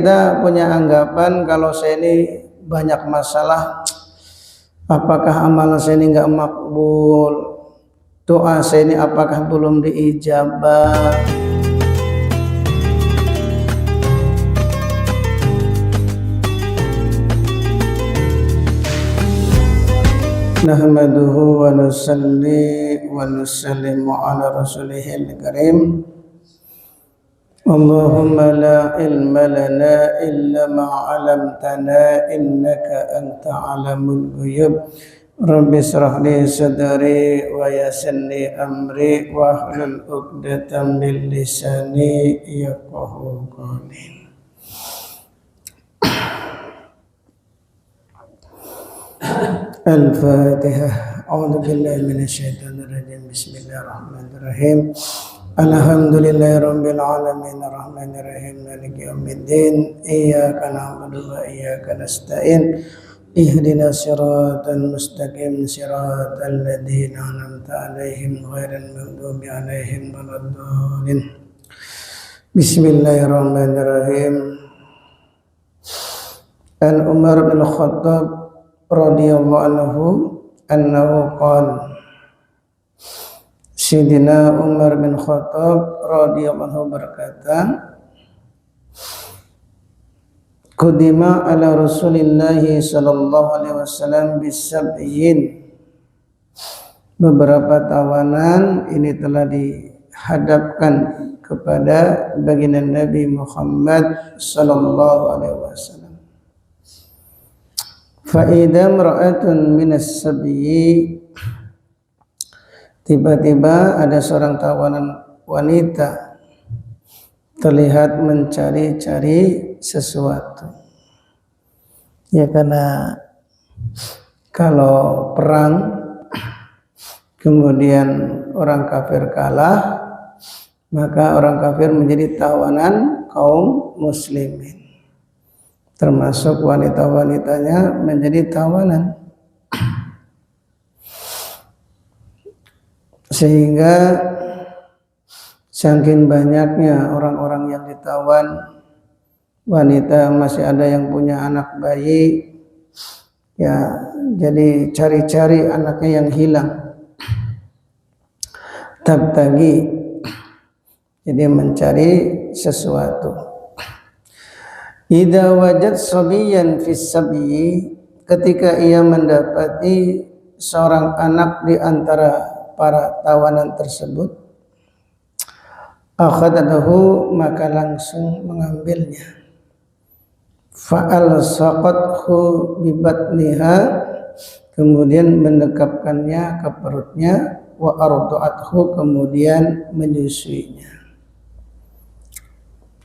Kita punya anggapan kalau saya ini banyak masalah, apakah amalan saya ini nggak makbul, doa saya ini apakah belum diijabah. Nahmaduhu wa nusalli wa nusallimu ala rasulihil karim. Allahumma la ilma lana illa ma 'allamtana innaka anta 'alamul ghuyub. Rabbi shrah li sadri wa yassir li amri wa hlul 'uqdatam min lisani yafqahu qawli. Al-Fatihah. A'udzu billahi minasy syaithanir rajim. Bismillahirrahmanirrahim. Alhamdulillahirabbil alamin arrahmanir rahim maliki yaumiddin iyyaka na'budu wa iyyaka nasta'in ihdinas siratal mustaqim siratal ladzina an'amta 'alaihim ghairil maghdubi 'alaihim waladdallin. Bismillahirrahmanirrahim. An Umar bin Khattab radhiyallahu anhu qala Sayyidina Umar bin Khattab radhiyallahu anhu berkata, Qudima ala Rasulillah sallallahu alaihi wasallam bisab'in. Beberapa tawanan ini telah dihadapkan kepada baginda Nabi Muhammad sallallahu alaihi wasallam. Fa idza imra'atun minas sab'i, tiba-tiba ada seorang tawanan wanita terlihat mencari-cari sesuatu. Ya, karena kalau perang kemudian orang kafir kalah, maka orang kafir menjadi tawanan kaum muslimin. Termasuk wanita-wanitanya menjadi tawanan. Sehingga saking banyaknya orang-orang yang ditawan, wanita masih ada yang punya anak bayi, ya jadi cari-cari anaknya yang hilang. Tabtagi, jadi mencari sesuatu. Idza wajad sabiyan fis sabyi, ketika ia mendapati seorang anak di antara para tawanan tersebut, akhadahu, maka langsung mengambilnya. Fa'al saqathu bi batniha, kemudian mendekapkannya ke perutnya, wa arda'athu, kemudian menyusuinya.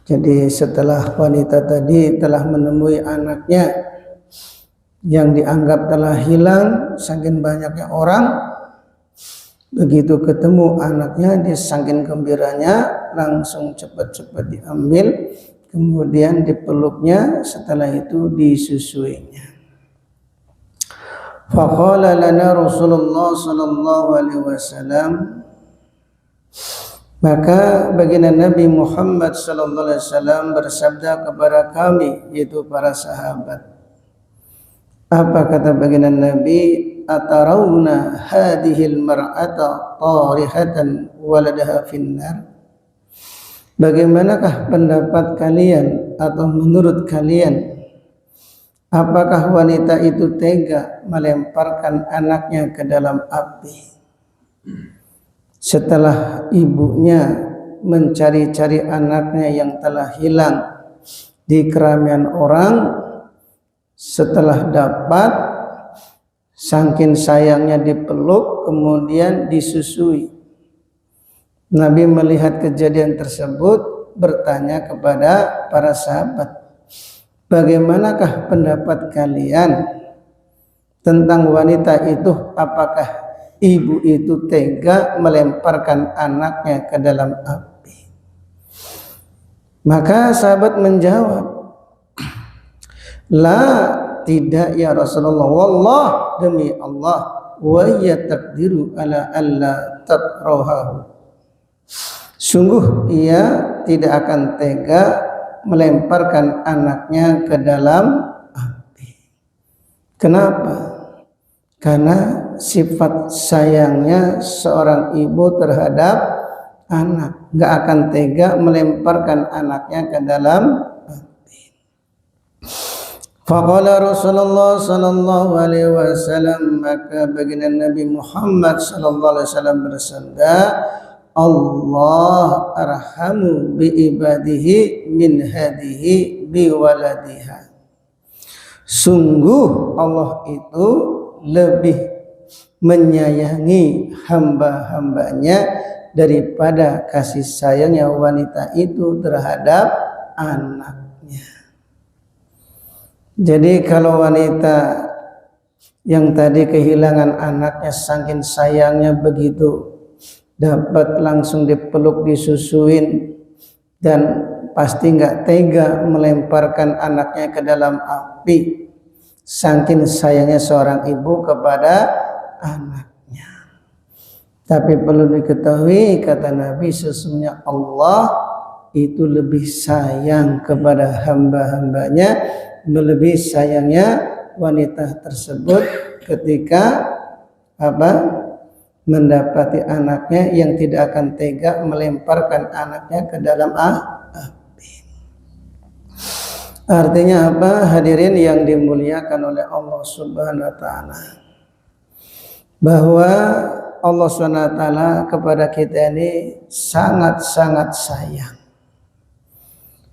Jadi setelah wanita tadi telah menemui anaknya yang dianggap telah hilang saking banyaknya orang, begitu ketemu anaknya, dia saking gembiranya langsung cepat-cepat diambil, kemudian dipeluknya, setelah itu disusuinya. Faqala lana Rasulullah sallallahu alaihi wasallam, maka baginda Nabi Muhammad sallallahu alaihi wasallam bersabda kepada kami, yaitu para sahabat. Apa kata baginda Nabi? Atarawna hadhil mar'ata tarihatan waladaha finnar. Bagaimanakah pendapat kalian atau menurut kalian, apakah wanita itu tega melemparkan anaknya ke dalam api setelah ibunya mencari-cari anaknya yang telah hilang di keramaian orang? Setelah dapat, saking sayangnya dipeluk, kemudian disusui. Nabi melihat kejadian tersebut, bertanya kepada para sahabat, bagaimanakah pendapat kalian tentang wanita itu? Apakah ibu itu tega melemparkan anaknya ke dalam api? Maka sahabat menjawab, la, tidak ya Rasulullah, wallah, demi Allah, wa ya taqdiru ala alla tatrahu, sungguh ia tidak akan tega melemparkan anaknya ke dalam api. Kenapa? Karena sifat sayangnya seorang ibu terhadap anak, nggak akan tega melemparkan anaknya ke dalam api. Faqala Rasulullah sallallahu alaihi wasallam, maka baginda Nabi Muhammad sallallahu alaihi wasallam bersabda, Allah arhamu bi ibadihi min hadihi bi waladiha. Sungguh Allah itu lebih menyayangi hamba-hambanya daripada kasih sayangnya wanita itu terhadap anaknya. Jadi kalau wanita yang tadi kehilangan anaknya saking sayangnya begitu, dapat langsung dipeluk, disusuin, dan pasti nggak tega melemparkan anaknya ke dalam api saking sayangnya seorang ibu kepada anaknya. Tapi perlu diketahui, kata Nabi, sesungguhnya Allah itu lebih sayang kepada hamba-hambanya, melebihi sayangnya wanita tersebut ketika mendapati anaknya yang tidak akan tega melemparkan anaknya ke dalam api. Artinya apa? Hadirin yang dimuliakan oleh Allah Subhanahu wa taala, bahwa Allah Subhanahu wa taala kepada kita ini sangat-sangat sayang.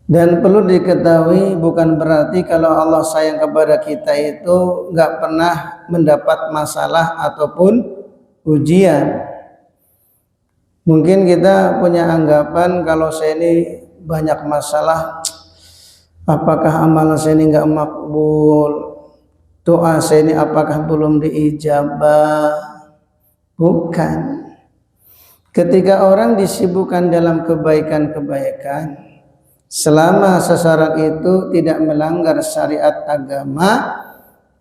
Dan perlu diketahui, bukan berarti kalau Allah sayang kepada kita itu nggak pernah mendapat masalah ataupun ujian. Mungkin kita punya anggapan kalau saya ini banyak masalah, apakah amalan saya ini nggak makbul, doa saya ini apakah belum diijabah? Bukan. Ketika orang disibukkan dalam kebaikan-kebaikan, selama seseorang itu tidak melanggar syariat agama,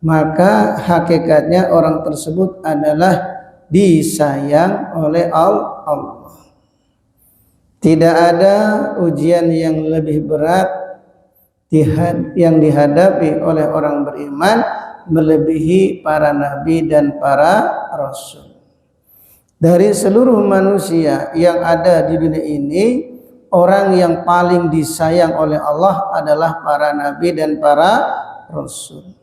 maka hakikatnya orang tersebut adalah disayang oleh Allah. Tidak ada ujian yang lebih berat yang dihadapi oleh orang beriman melebihi para nabi dan para rasul. Dari seluruh manusia yang ada di dunia ini, orang yang paling disayang oleh Allah adalah para nabi dan para rasul.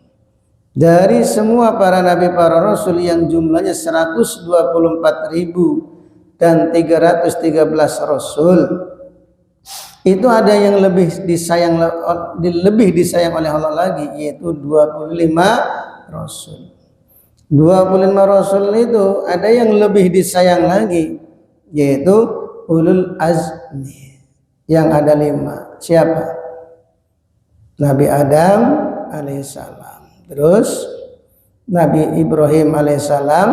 Dari semua para nabi para rasul yang jumlahnya 124.000 dan 313 rasul, itu ada yang lebih disayang oleh Allah lagi, yaitu 25 rasul. 25 rasul itu ada yang lebih disayang lagi, yaitu ulul azmi, yang ada 5. Siapa? Nabi Adam alaihissalam, terus Nabi Ibrahim alaihissalam,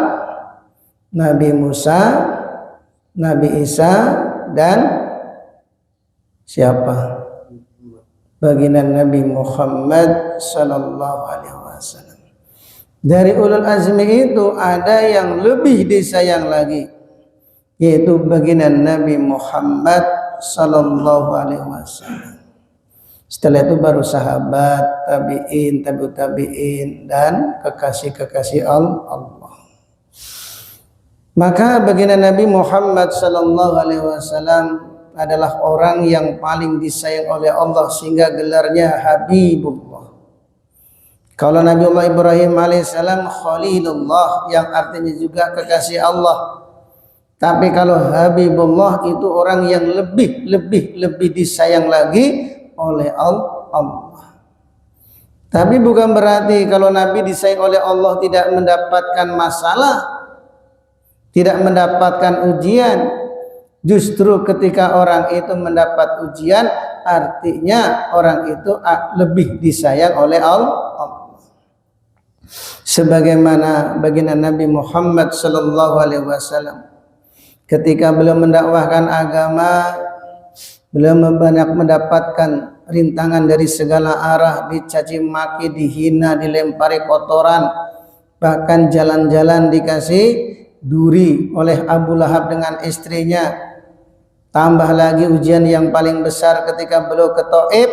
Nabi Musa, Nabi Isa, dan siapa? Baginda Nabi Muhammad sallallahu alaihi wasallam. Dari ulul azmi itu ada yang lebih disayang lagi, yaitu baginda Nabi Muhammad sallallahu alaihi wasallam. Setelah itu baru sahabat, tabi'in, tabi'ut tabi'in, dan kekasih-kekasih Allah. Maka baginda Nabi Muhammad sallallahu alaihi wasallam adalah orang yang paling disayang oleh Allah sehingga gelarnya Habibullah. Kalau Nabiullah Ibrahim alaihissalam Khalilullah, yang artinya juga kekasih Allah. Tapi kalau Habibullah itu orang yang lebih disayang lagi oleh Allah. Tapi bukan berarti kalau Nabi disayang oleh Allah tidak mendapatkan masalah, tidak mendapatkan ujian. Justru ketika orang itu mendapat ujian, artinya orang itu lebih disayang oleh Allah. Sebagaimana baginda Nabi Muhammad sallallahu alaihi wasallam ketika beliau mendakwahkan agama, beliau banyak mendapatkan rintangan dari segala arah, dicaci maki, dihina, dilempari kotoran, bahkan jalan-jalan dikasih duri oleh Abu Lahab dengan istrinya. Tambah lagi ujian yang paling besar ketika beliau ke Taif,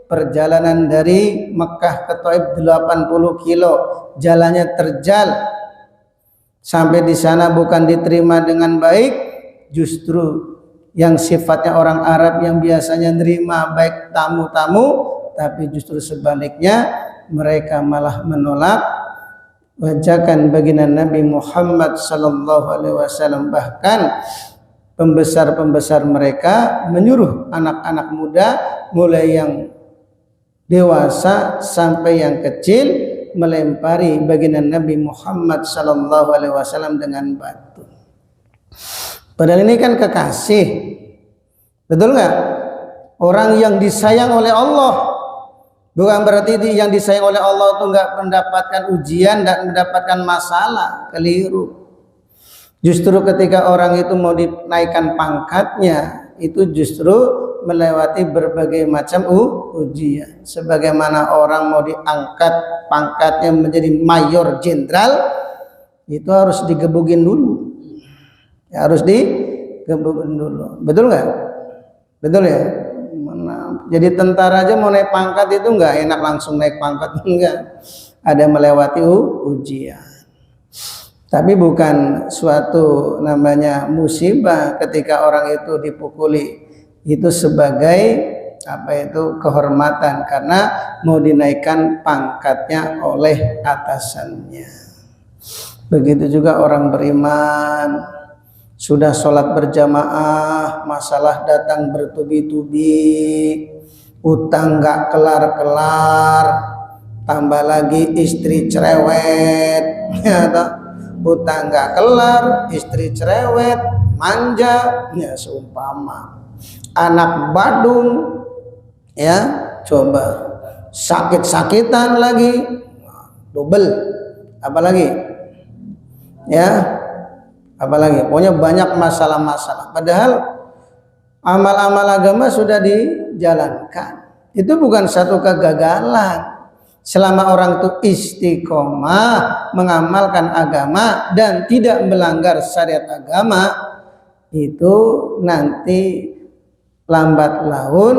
perjalanan dari Mekah ke Taif 80 kilo, jalannya terjal. Sampai di sana bukan diterima dengan baik, justru yang sifatnya orang Arab yang biasanya nerima baik tamu-tamu, tapi justru sebaliknya mereka malah menolak wajakan baginda Nabi Muhammad sallallahu alaihi wasallam. Bahkan pembesar-pembesar mereka menyuruh anak-anak muda, mulai yang dewasa sampai yang kecil, melempari baginda Nabi Muhammad sallallahu alaihi wasallam dengan batu. Padahal ini kan kekasih, betul nggak? Orang yang disayang oleh Allah. Bukan berarti yang disayang oleh Allah itu nggak mendapatkan ujian dan mendapatkan masalah. Keliru. Justru ketika orang itu mau dinaikkan pangkatnya, itu justru melewati berbagai macam ujian. Sebagaimana orang mau diangkat pangkatnya menjadi mayor jenderal, itu harus digebukin dulu. Ya, harus digebukin dulu. Betul nggak? Betul ya? Jadi tentara aja mau naik pangkat itu nggak enak langsung naik pangkat, enggak. Ada melewati ujian. Tapi bukan suatu namanya musibah ketika orang itu dipukuli, itu sebagai kehormatan karena mau dinaikkan pangkatnya oleh atasannya. Begitu juga orang beriman, sudah sholat berjamaah, masalah datang bertubi-tubi, utang nggak kelar-kelar, tambah lagi istri cerewet, ya toh? Utang nggak kelar, istri cerewet, manja, ya seumpama anak badung, ya coba sakit-sakitan lagi, double, apalagi, ya, apalagi, pokoknya banyak masalah-masalah. Padahal amal-amal agama sudah dijalankan, itu bukan satu kegagalan. Selama orang itu istiqomah mengamalkan agama dan tidak melanggar syariat agama, itu nanti lambat laun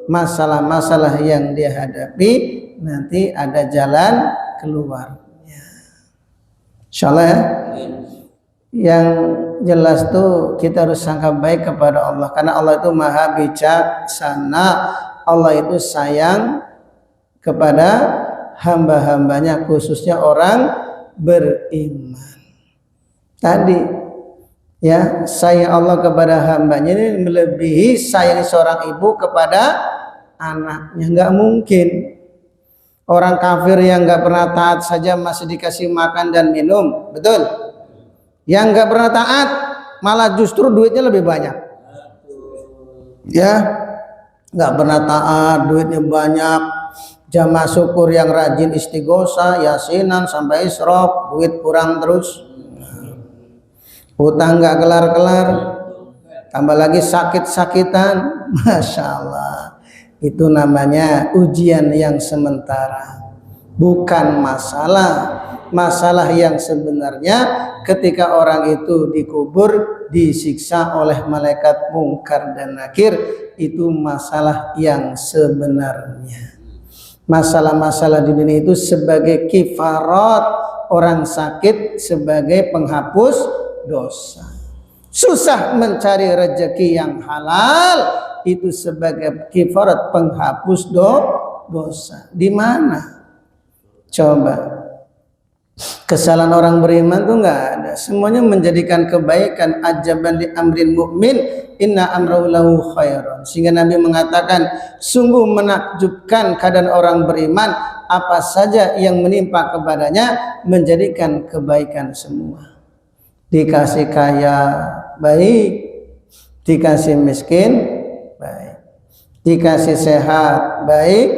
masalah-masalah yang dia hadapi nanti ada jalan keluarnya. Insyaallah ya. Yang jelas tuh kita harus sangka baik kepada Allah, karena Allah itu maha bijaksana. Allah itu sayang kepada hamba-hambanya, khususnya orang beriman. Tadi ya, sayang Allah kepada hambanya ini melebihi sayang seorang ibu kepada anaknya. Nggak mungkin orang kafir yang nggak pernah taat saja masih dikasih makan dan minum, betul? Yang nggak pernah taat malah justru duitnya lebih banyak, ya. Nggak pernah taat duitnya banyak. Jamaah syukur yang rajin istighosa, yasinan sampai isyraf, duit kurang terus, utang nggak kelar-kelar, tambah lagi sakit-sakitan. Masya Allah, itu namanya ujian yang sementara, bukan masalah yang sebenarnya. Ketika orang itu dikubur, disiksa oleh malaikat mungkar dan nakir, itu masalah yang sebenarnya. Masalah-masalah di dunia itu sebagai kifarat, orang sakit sebagai penghapus dosa. Susah mencari rezeki yang halal, itu sebagai kifarat penghapus dosa. Di mana? Coba. Kesalahan orang beriman tuh nggak ada. Semuanya menjadikan kebaikan. Ajaban li amrin mu'min, inna amrahu lahu khairan. Sehingga Nabi mengatakan, sungguh menakjubkan keadaan orang beriman, apa saja yang menimpa kepadanya menjadikan kebaikan semua. Dikasih kaya baik, dikasih miskin baik, dikasih sehat baik,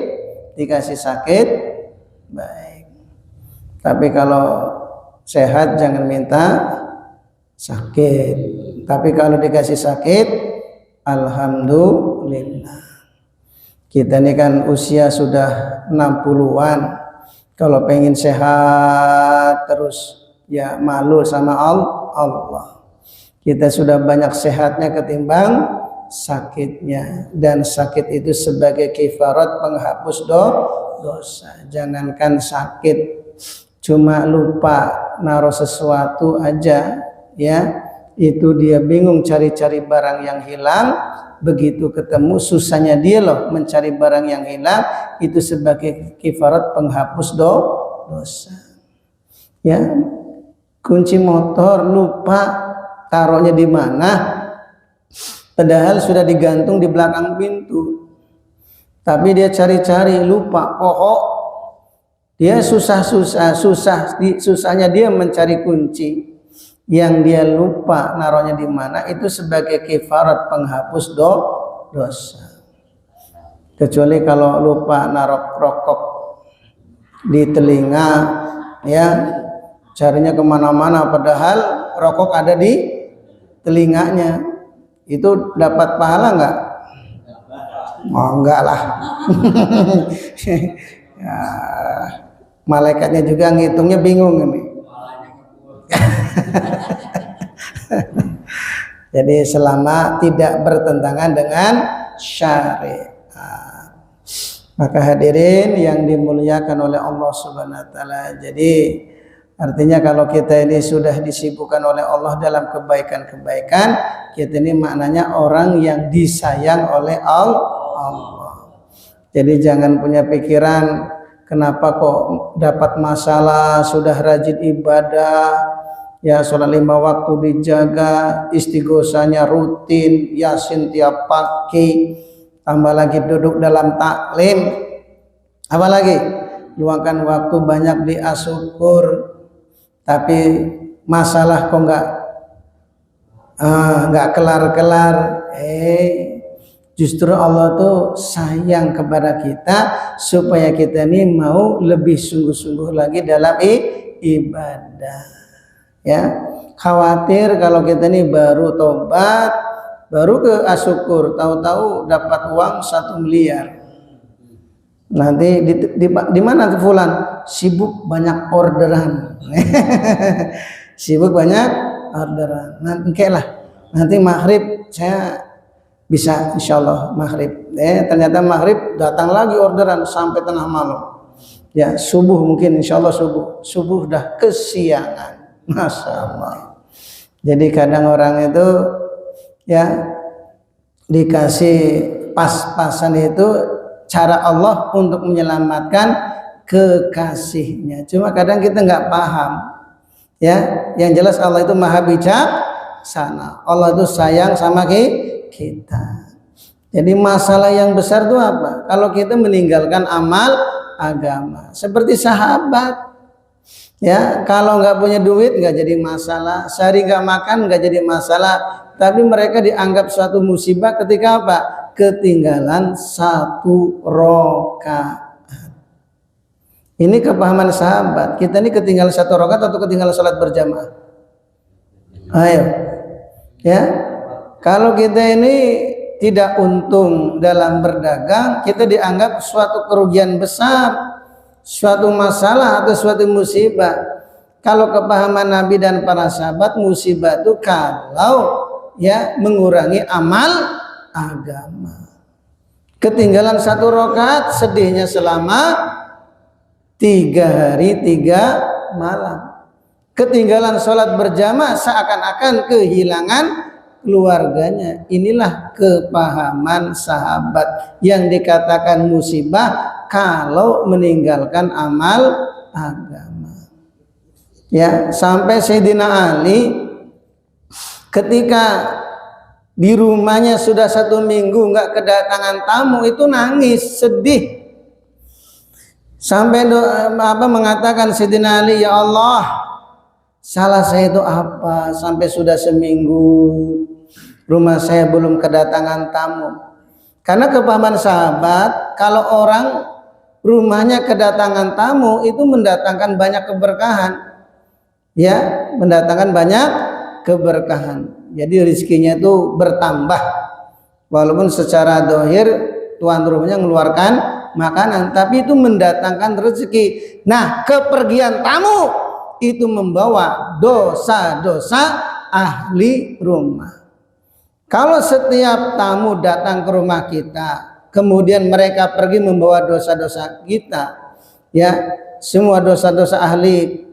dikasih sakit baik. Tapi kalau sehat jangan minta sakit. Tapi kalau dikasih sakit, alhamdulillah. Kita ini kan usia sudah 60-an. Kalau pengen sehat terus, ya malu sama Allah. Kita sudah banyak sehatnya ketimbang sakitnya, dan sakit itu sebagai kifarat penghapus dosa. Jangankan sakit, cuma lupa naruh sesuatu aja ya, itu dia bingung cari-cari barang yang hilang, begitu ketemu susahnya dia loh mencari barang yang hilang, itu sebagai kifarat penghapus dosa. Ya, kunci motor lupa taruhnya di mana, padahal sudah digantung di belakang pintu, tapi dia cari-cari lupa pokok, dia susahnya dia mencari kunci yang dia lupa naruhnya di mana, itu sebagai kifarat penghapus dosa. Kecuali kalau lupa naruh rokok di telinga, ya carinya kemana-mana padahal rokok ada di telinganya, itu dapat pahala enggak? Oh, enggak lah. Ya, malaikatnya juga ngitungnya bingung ini. Jadi selama tidak bertentangan dengan syariat. Maka hadirin yang dimuliakan oleh Allah Subhanahu wa taala, jadi artinya kalau kita ini sudah disibukkan oleh Allah dalam kebaikan-kebaikan, kita ini maknanya orang yang disayang oleh Allah. Jadi jangan punya pikiran kenapa kok dapat masalah, sudah rajin ibadah, ya sholat 5 waktu dijaga, istighosanya rutin, yasin tiap pagi, tambah lagi duduk dalam taklim, apalagi luangkan waktu banyak di asyukur, tapi masalah kok nggak kelar-kelar. Justru Allah tuh sayang kepada kita supaya kita ini mau lebih sungguh-sungguh lagi dalam ibadah. Ya, khawatir kalau kita ini baru tobat, baru ke asyukur, tahu-tahu dapat uang 1 miliar. Nanti di mana fulan? Sibuk banyak orderan. Sibuk banyak orderan. Nanti maghrib saya bisa insyaallah maghrib. Ternyata maghrib datang lagi orderan sampai tengah malam. Ya, subuh mungkin insyaallah subuh udah kesiangan. Masya Allah. Jadi kadang orang itu ya dikasih pas-pasan itu cara Allah untuk menyelamatkan kekasihnya. Cuma kadang kita nggak paham. Ya, yang jelas Allah itu maha bijaksana. Allah itu sayang sama kita. Jadi masalah yang besar itu apa? Kalau kita meninggalkan amal agama. Seperti sahabat. Ya, kalau nggak punya duit nggak jadi masalah. Sehari nggak makan nggak jadi masalah. Tapi mereka dianggap suatu musibah ketika apa? Ketinggalan 1 rakaat. Ini kepahaman sahabat. Kita ini ketinggalan 1 rakaat atau ketinggalan salat berjamaah? Ayo, ya. Kalau kita ini tidak untung dalam berdagang, kita dianggap suatu kerugian besar, suatu masalah atau suatu musibah. Kalau kepahaman Nabi dan para sahabat, musibah itu kalau ya mengurangi amal agama. Ketinggalan 1 rakaat, sedihnya selama 3 hari 3 malam. Ketinggalan sholat berjamaah seakan-akan kehilangan keluarganya. Inilah kepahaman sahabat yang dikatakan musibah kalau meninggalkan amal agama. Ya, sampai Sayyidina Ali ketika di rumahnya sudah 1 minggu nggak kedatangan tamu, itu nangis sedih sampai mengatakan Sayyidina Ali, ya Allah, salah saya itu apa sampai sudah seminggu rumah saya belum kedatangan tamu. Karena kepahaman sahabat, kalau orang rumahnya kedatangan tamu itu mendatangkan banyak keberkahan, ya, mendatangkan banyak keberkahan. Jadi rezekinya itu bertambah, walaupun secara dohir tuan rumahnya mengeluarkan makanan, tapi itu mendatangkan rezeki. Nah, kepergian tamu itu membawa dosa-dosa ahli rumah. Kalau setiap tamu datang ke rumah kita, kemudian mereka pergi membawa dosa-dosa kita, ya, semua dosa-dosa ahli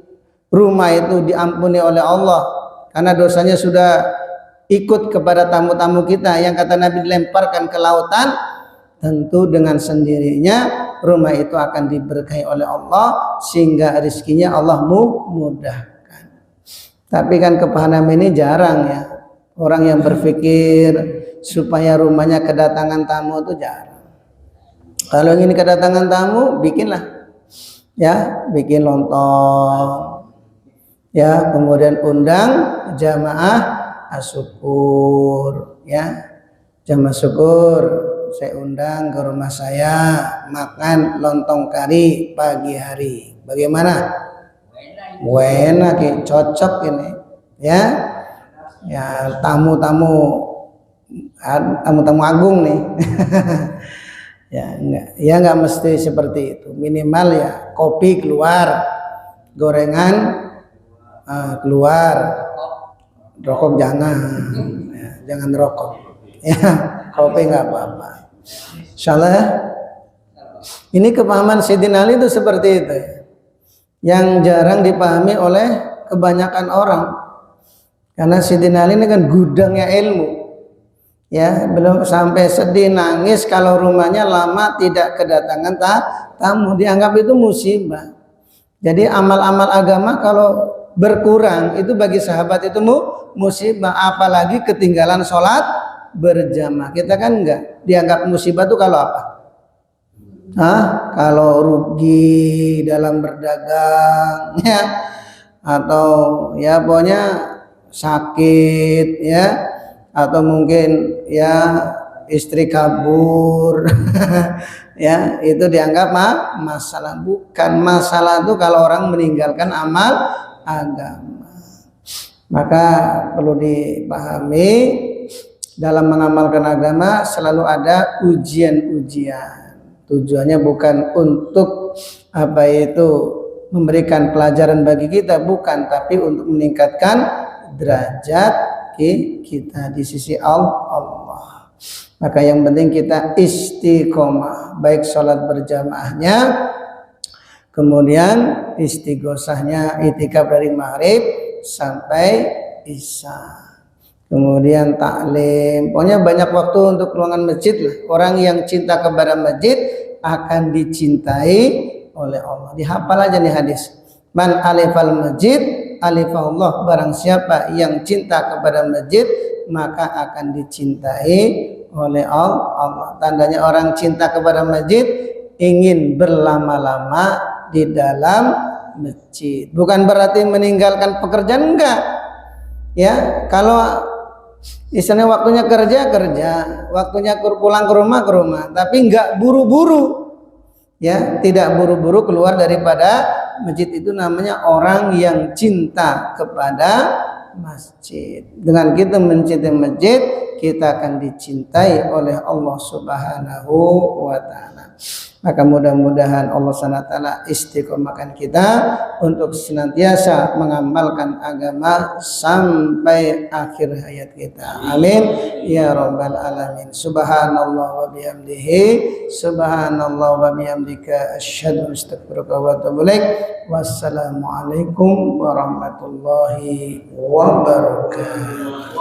rumah itu diampuni oleh Allah karena dosanya sudah ikut kepada tamu-tamu kita yang kata Nabi dilemparkan ke lautan. Tentu dengan sendirinya rumah itu akan diberkahi oleh Allah sehingga rezekinya Allah mudahkan. Tapi kan kepahaman ini jarang ya. Orang yang berpikir supaya rumahnya kedatangan tamu itu jarang. Kalau ingin kedatangan tamu, bikinlah, ya, bikin lontong, ya, kemudian undang jamaah asyukur, ya, jamaah syukur. Saya undang ke rumah saya makan lontong kari pagi hari. Bagaimana? Enak, cocok ini, ya. Ya, tamu-tamu agung nih. Ya enggak mesti seperti itu. Minimal ya kopi keluar, gorengan keluar, rokok jangan, ya, jangan rokok. Ya, kopi enggak apa-apa. Insyaallah. Ini kepahaman Sayyidina Ali itu seperti itu, yang jarang dipahami oleh kebanyakan orang. Karena Sayyidina Ali ini kan gudangnya ilmu, ya, belum sampai sedih nangis kalau rumahnya lama tidak kedatangan tamu, dianggap itu musibah. Jadi amal-amal agama kalau berkurang itu bagi sahabat itu musibah, apalagi ketinggalan sholat berjamaah. Kita kan enggak, dianggap musibah itu kalau apa? Kalau rugi dalam berdagang, ya, atau ya pokoknya sakit, ya, atau mungkin ya istri kabur. Ya, itu dianggap masalah. Bukan masalah itu kalau orang meninggalkan amal agama. Maka perlu dipahami, dalam mengamalkan agama selalu ada ujian-ujian. Tujuannya bukan untuk memberikan pelajaran bagi kita, bukan, tapi untuk meningkatkan derajat kita di sisi Allah. Maka yang penting kita istiqomah, baik sholat berjamaahnya, kemudian istighosahnya itikaf dari maghrib sampai isya, kemudian taklim, pokoknya banyak waktu untuk ruangan masjid lah. Orang yang cinta kepada masjid akan dicintai oleh Allah. Dihafal aja nih hadis, man alifal masjid alifahullah, barang siapa yang cinta kepada masjid maka akan dicintai oleh Allah. Tandanya orang cinta kepada masjid ingin berlama-lama di dalam masjid. Bukan berarti meninggalkan pekerjaan, enggak. Ya, kalau istilahnya waktunya kerja, waktunya pulang ke rumah, tapi enggak buru-buru. Ya, tidak buru-buru keluar daripada masjid. Itu namanya orang yang cinta kepada masjid. Dengan kita mencintai masjid, kita akan dicintai oleh Allah Subhanahu wa taala. Maka mudah-mudahan Allah Subhanahu wa taala istiqomahkan kita untuk senantiasa mengamalkan agama sampai akhir hayat kita. Amin ya rabbal alamin. Subhanallah wa bihamdihi, subhanallah wa bihamdika, asyhadu an astaghfiruka wa atubu ilaik. Wassalamualaikum warahmatullahi wabarakatuh.